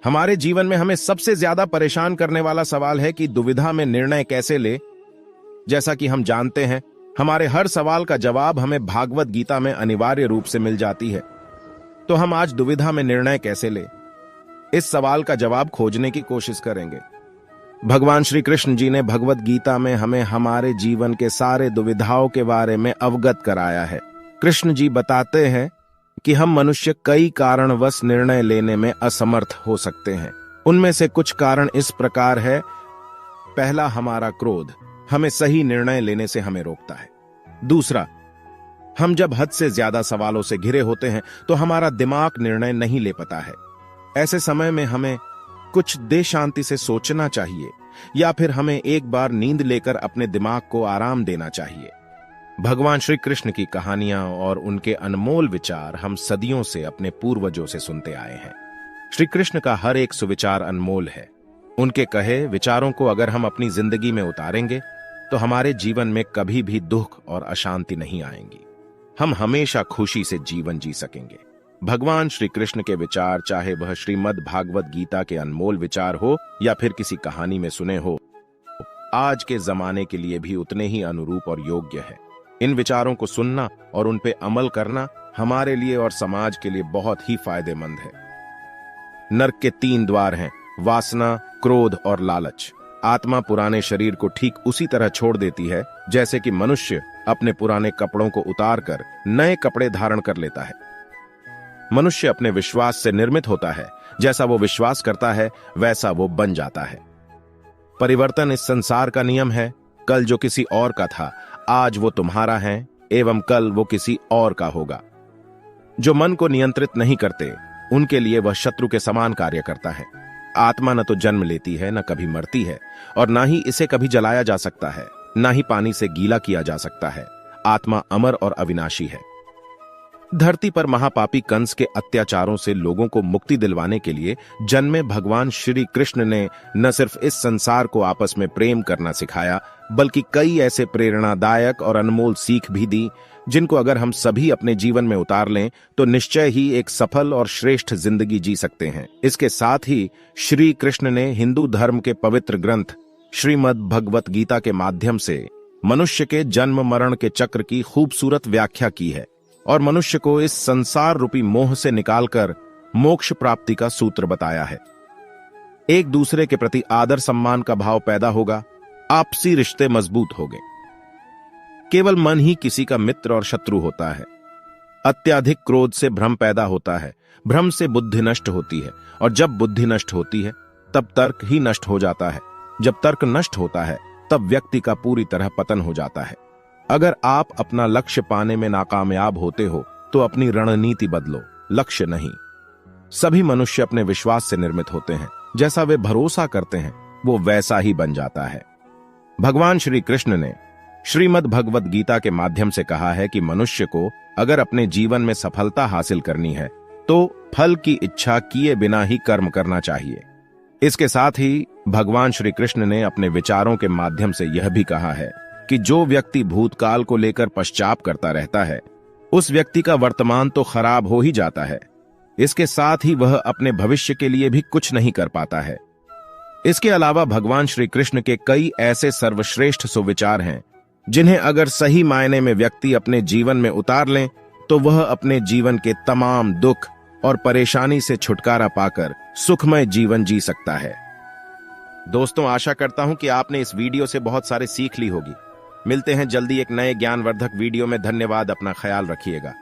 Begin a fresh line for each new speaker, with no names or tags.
हमारे जीवन में हमें सबसे ज्यादा परेशान करने वाला सवाल है कि दुविधा में निर्णय कैसे ले। जैसा कि हम जानते हैं, हमारे हर सवाल का जवाब हमें भागवत गीता में अनिवार्य रूप से मिल जाती है। तो हम आज दुविधा में निर्णय कैसे ले, इस सवाल का जवाब खोजने की कोशिश करेंगे। भगवान श्री कृष्ण जी ने भगवत गीता में हमें हमारे जीवन के सारे दुविधाओं के बारे में अवगत कराया है। कृष्ण जी बताते हैं कि हम मनुष्य कई कारणवश निर्णय लेने में असमर्थ हो सकते हैं। उनमें से कुछ कारण इस प्रकार है। पहला, हमारा क्रोध हमें सही निर्णय लेने से हमें रोकता है। दूसरा, हम जब हद से ज्यादा सवालों से घिरे होते हैं तो हमारा दिमाग निर्णय नहीं ले पाता है। ऐसे समय में हमें कुछ देर शांति से सोचना चाहिए, या फिर हमें एक बार नींद लेकर अपने दिमाग को आराम देना चाहिए। भगवान श्री कृष्ण की कहानियां और उनके अनमोल विचार हम सदियों से अपने पूर्वजों से सुनते आए हैं। श्री कृष्ण का हर एक सुविचार अनमोल है। उनके कहे विचारों को अगर हम अपनी जिंदगी में उतारेंगे तो हमारे जीवन में कभी भी दुख और अशांति नहीं आएंगी। हम हमेशा खुशी से जीवन जी सकेंगे। भगवान श्री कृष्ण के विचार, चाहे वह श्रीमद् भागवत गीता के अनमोल विचार हो या फिर किसी कहानी में सुने हो, आज के जमाने के लिए भी उतने ही अनुरूप और योग्य है। इन विचारों को सुनना और उन पे अमल करना हमारे लिए और समाज के लिए बहुत ही फायदेमंद है। नरक के 3 द्वार हैं, वासना, क्रोध और लालच। आत्मा पुराने शरीर को ठीक उसी तरह छोड़ देती है जैसे कि मनुष्य अपने पुराने कपड़ों को उतारकर नए कपड़े धारण कर लेता है। मनुष्य अपने विश्वास से निर्मित होता है। जैसा वो विश्वास करता है वैसा वो बन जाता है। परिवर्तन इस संसार का नियम है। कल जो किसी और का था, आज वो तुम्हारा है एवं कल वो किसी और का होगा। जो मन को नियंत्रित नहीं करते, उनके लिए वह शत्रु के समान कार्य करता है। आत्मा न तो जन्म लेती है, न कभी मरती है, और ना ही इसे कभी जलाया जा सकता है, ना ही पानी से गीला किया जा सकता है। आत्मा अमर और अविनाशी है। धरती पर महापापी कंस के अत्याचारों से लोगों को मुक्ति दिलवाने के लिए जन्मे भगवान श्री कृष्ण ने न सिर्फ इस संसार को आपस में प्रेम करना सिखाया, बल्कि कई ऐसे प्रेरणादायक और अनमोल सीख भी दी जिनको अगर हम सभी अपने जीवन में उतार लें तो निश्चय ही एक सफल और श्रेष्ठ जिंदगी जी सकते हैं। इसके साथ ही श्री कृष्ण ने हिंदू धर्म के पवित्र ग्रंथ श्रीमद् भगवत गीता के माध्यम से मनुष्य के जन्म मरण के चक्र की खूबसूरत व्याख्या की है और मनुष्य को इस संसार रूपी मोह से निकालकर मोक्ष प्राप्ति का सूत्र बताया है। एक दूसरे के प्रति आदर सम्मान का भाव पैदा होगा, आपसी रिश्ते मजबूत होंगे। केवल मन ही किसी का मित्र और शत्रु होता है। अत्यधिक क्रोध से भ्रम पैदा होता है, भ्रम से बुद्धि नष्ट होती है, और जब बुद्धि नष्ट होती है तब तर्क ही नष्ट हो जाता है। जब तर्क नष्ट होता है तब व्यक्ति का पूरी तरह पतन हो जाता है। अगर आप अपना लक्ष्य पाने में नाकामयाब होते हो तो अपनी रणनीति बदलो, लक्ष्य नहीं। सभी मनुष्य अपने विश्वास से निर्मित होते हैं। जैसा वे भरोसा करते हैं वो वैसा ही बन जाता है। भगवान श्री कृष्ण ने श्रीमद् भगवत गीता के माध्यम से कहा है कि मनुष्य को अगर अपने जीवन में सफलता हासिल करनी है तो फल की इच्छा किए बिना ही कर्म करना चाहिए। इसके साथ ही भगवान श्री कृष्ण ने अपने विचारों के माध्यम से यह भी कहा है कि जो व्यक्ति भूतकाल को लेकर पश्चाताप करता रहता है, उस व्यक्ति का वर्तमान तो खराब हो ही जाता है, इसके साथ ही वह अपने भविष्य के लिए भी कुछ नहीं कर पाता है। इसके अलावा भगवान श्री कृष्ण के कई ऐसे सर्वश्रेष्ठ सुविचार हैं जिन्हें अगर सही मायने में व्यक्ति अपने जीवन में उतार लें तो वह अपने जीवन के तमाम दुख और परेशानी से छुटकारा पाकर सुखमय जीवन जी सकता है। दोस्तों, आशा करता हूं कि आपने इस वीडियो से बहुत सारे सीख ली होगी। मिलते हैं जल्दी एक नए ज्ञानवर्धक वीडियो में। धन्यवाद। अपना ख्याल रखिएगा।